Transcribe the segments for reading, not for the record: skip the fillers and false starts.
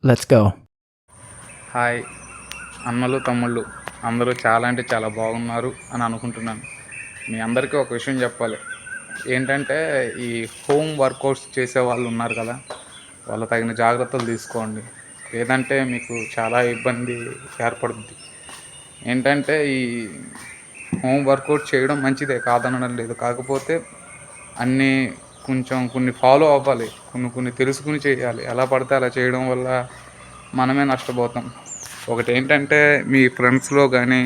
Let's go. Hi అన్నలు తమ్ముళ్ళు అందరూ చాలా అంటే చాలా బాగున్నారు అని అనుకుంటున్నాను. మీ అందరికీ ఒక విషయం చెప్పాలి. ఏంటంటే ఈ హోమ్ వర్కౌట్స్ చేసే వాళ్ళు ఉన్నారు కదా, వాళ్ళు తగిన జాగ్రత్తలు తీసుకోండి. లేదంటే మీకు చాలా ఇబ్బంది ఏర్పడుద్ది. ఏంటంటే ఈ హోమ్ వర్కౌట్ చేయడం మంచిదే, కాదనడం లేదు. కాకపోతే అన్నీ కొన్ని ఫాలో అవ్వాలి, కొన్ని తెలుసుకుని చేయాలి. ఎలా పడితే అలా చేయడం వల్ల మనమే నష్టపోతాం. ఒకటి ఏంటంటే మీ ఫ్రెండ్స్లో కానీ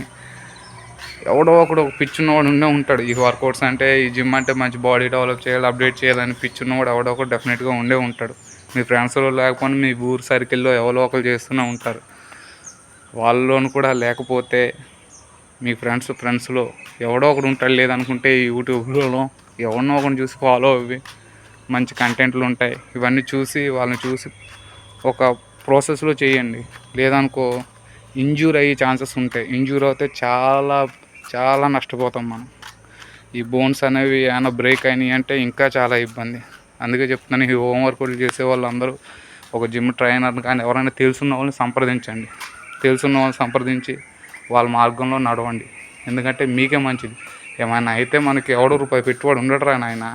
ఎవడో ఒకడు ఒక పిచ్చున్నవాడు ఉండే ఉంటాడు. ఈ వర్కౌట్స్ అంటే, ఈ జిమ్ అంటే మంచి బాడీ డెవలప్ చేయాలి, అప్డేట్ చేయాలని పిచ్చున్నవాడు ఎవడో ఒకడు డెఫినెట్గా ఉండే ఉంటాడు. మీ ఫ్రెండ్స్లో లేకపోతే మీ ఊరు సర్కిల్లో ఎవరో ఒకరు చేస్తూనే ఉంటారు. వాళ్ళలోనూ కూడా లేకపోతే మీ ఫ్రెండ్స్లో ఎవడో ఒకడు ఉంటాడు. లేదనుకుంటే యూట్యూబ్లో ఎవరినో ఒకరిని చూసి ఫాలో అవ్వి మంచి కంటెంట్లు ఉంటాయి. ఇవన్నీ చూసి వాళ్ళని చూసి ఒక ప్రాసెస్లో చేయండి. లేదనుకో ఇంజ్యూర్ అయ్యే ఛాన్సెస్ ఉంటాయి. ఇంజ్యూర్ అయితే చాలా చాలా నష్టపోతాం మనం. ఈ బోన్స్ అనేవి ఏమైనా బ్రేక్ అయినాయి అంటే ఇంకా చాలా ఇబ్బంది. అందుకే చెప్తున్నాను, ఈ హోంవర్క్లు చేసే వాళ్ళందరూ ఒక జిమ్ ట్రైనర్ కానీ ఎవరైనా తెలుసున్న వాళ్ళని సంప్రదించండి. తెలుసున్న వాళ్ళని సంప్రదించి వాళ్ళ మార్గంలో నడవండి. ఎందుకంటే మీకే మంచిది. ఏమైనా అయితే మనకి ఎవడో రూపాయి పెట్టుబడి ఉండడురా నాయన,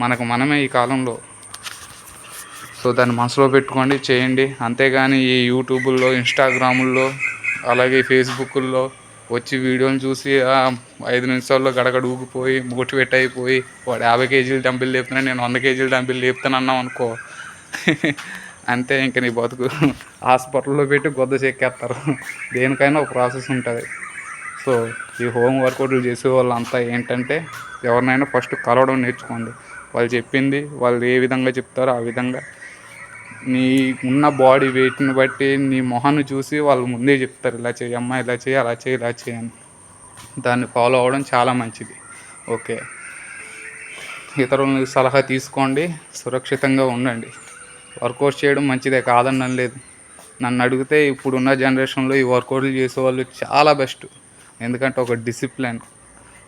మనకు మనమే ఈ కాలంలో. సో దాన్ని మనసులో పెట్టుకోండి, చేయండి. అంతేగాని ఈ యూట్యూబుల్లో, ఇన్స్టాగ్రాముల్లో, అలాగే ఫేస్బుక్ల్లో వచ్చి వీడియోని చూసి 5 నిమిషాల్లో గడగడ ఊగిపోయి మోటివేట్ అయిపోయి వాడు 50 కేజీలు డంబిల్ లేపుతున్నాను, నేను 100 కేజీలు డంబిల్ లేపుతాను అన్నాం అనుకో, అంతే. ఇంక నీ బతుకు హాస్పిటల్లో పెట్టి గొద్ద చెక్కేస్తారు. దేనికైనా ఒక ప్రాసెస్ ఉంటుంది. సో ఈ హోమ్ వర్కౌట్లు చేసే వాళ్ళంతా ఏంటంటే, ఎవరినైనా ఫస్ట్ కలవడం నేర్చుకోండి. వాళ్ళు చెప్పింది వాళ్ళు ఏ విధంగా చెప్తారో ఆ విధంగా నీ ఉన్న బాడీ వెయిట్ని బట్టి నీ మొహాన్ని చూసి వాళ్ళు ముందే చెప్తారు, ఇలా చేయమ్మా, ఇలా చేయి, అలా చేయి, ఇలా చేయని. దాన్ని ఫాలో అవ్వడం చాలా మంచిది. ఓకే, ఇతరులని సలహా తీసుకోండి, సురక్షితంగా ఉండండి. వర్కౌట్ చేయడం మంచిదే, కాదనడం లేదు. నన్ను అడిగితే ఇప్పుడున్న జనరేషన్లో ఈ వర్కౌట్లు చేసేవాళ్ళు చాలా బెస్ట్. ఎందుకంటే ఒక డిసిప్లిన్,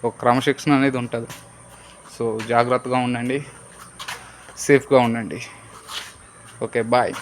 ఒక క్రమశిక్షణ అనేది ఉంటుంది. సో జాగ్రత్తగా ఉండండి, సేఫ్గా ఉండండి. Okay, bye.